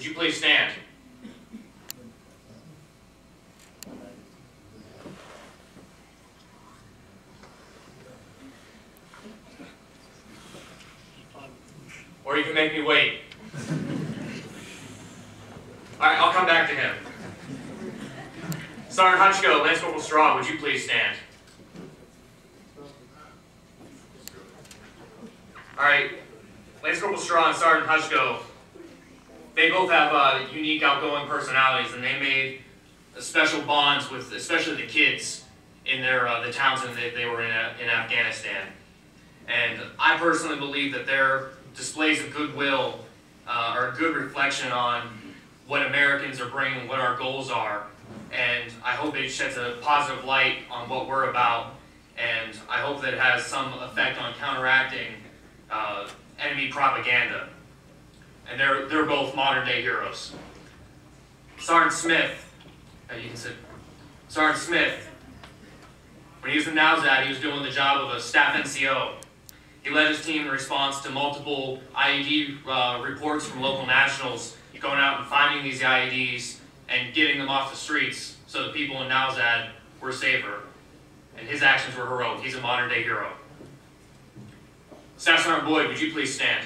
would you please stand? Or you can make me wait. Alright, I'll come back to him. Sergeant Hutchko, Lance Corporal Straw, would you please stand? Alright, Lance Corporal Straw and Sergeant Hutchko, they both have unique outgoing personalities, and they made special bonds with especially the kids in their the towns that they were in Afghanistan. And I personally believe that their displays of goodwill are a good reflection on what Americans are bringing, what our goals are. And I hope it sheds a positive light on what we're about. And I hope that it has some effect on counteracting enemy propaganda. And they're both modern day heroes. Sergeant Smith, you can sit. Sergeant Smith, when he was in NAWSAD, he was doing the job of a staff NCO. He led his team in response to multiple IED reports from local nationals, going out and finding these IEDs and getting them off the streets so the people in NAWSAD were safer. And his actions were heroic. He's a modern day hero. Staff Sergeant Boyd, would you please stand?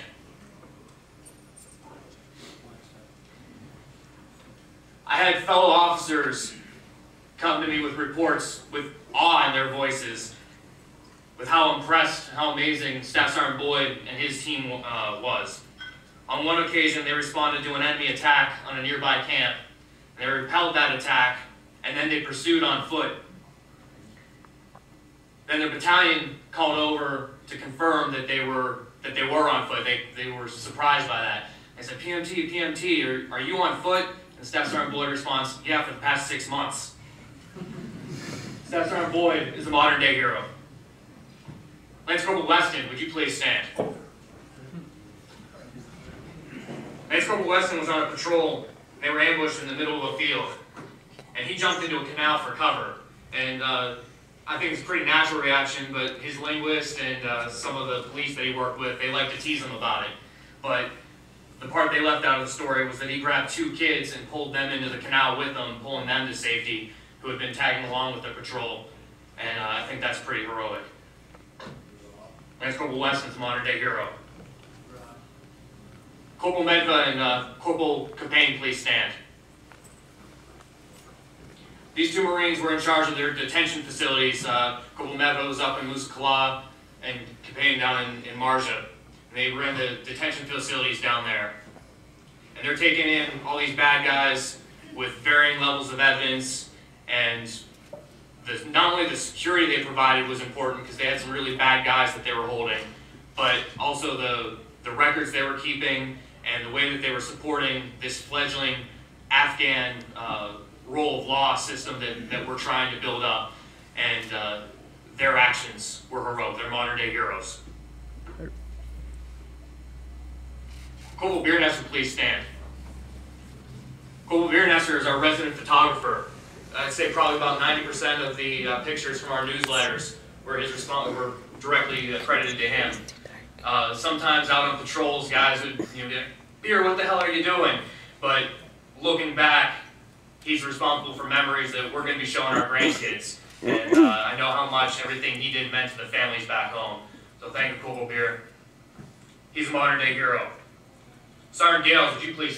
I had fellow officers come to me with reports with awe in their voices, with how impressed, how amazing Staff Sergeant Boyd and his team was. On one occasion, they responded to an enemy attack on a nearby camp, and they repelled that attack, and then they pursued on foot. Then their battalion called over to confirm that they were on foot. They were surprised by that. They said, PMT, are you on foot? And Staff Sergeant Boyd responds, yeah, for the past 6 months. Staff Sergeant Boyd is a modern day hero. Lance Corporal Weston, would you please stand? Lance Corporal Weston was on a patrol. They were ambushed in the middle of a field. And he jumped into a canal for cover. And I think it's a pretty natural reaction, but his linguist and some of the police that he worked with, they like to tease him about it. But the part they left out of the story was that he grabbed 2 kids and pulled them into the canal with him, pulling them to safety, who had been tagging along with the patrol. And I think that's pretty heroic. Lance Corporal Weston's a modern day hero. Corporal Medva and Corporal Capain, please stand. These 2 Marines were in charge of their detention facilities. Corporal Medva was up in Musa Kala and Capain down in Marja. And they ran the detention facilities down there. And they're taking in all these bad guys with varying levels of evidence, and not only the security they provided was important because they had some really bad guys that they were holding, but also the records they were keeping and the way that they were supporting this fledgling Afghan rule of law system that we're trying to build up. And their actions were heroic. They're modern day heroes. Corporal Biernesser, please stand. Corporal Biernesser is our resident photographer. I'd say probably about 90% of the pictures from our newsletters were directly credited to him. Sometimes out on patrols, guys would get, "Beer, what the hell are you doing?" But looking back, he's responsible for memories that we're going to be showing our grandkids. And I know how much everything he did meant to the families back home. So thank you, Corporal Beer. He's a modern day hero. Sergeant Gales, would you please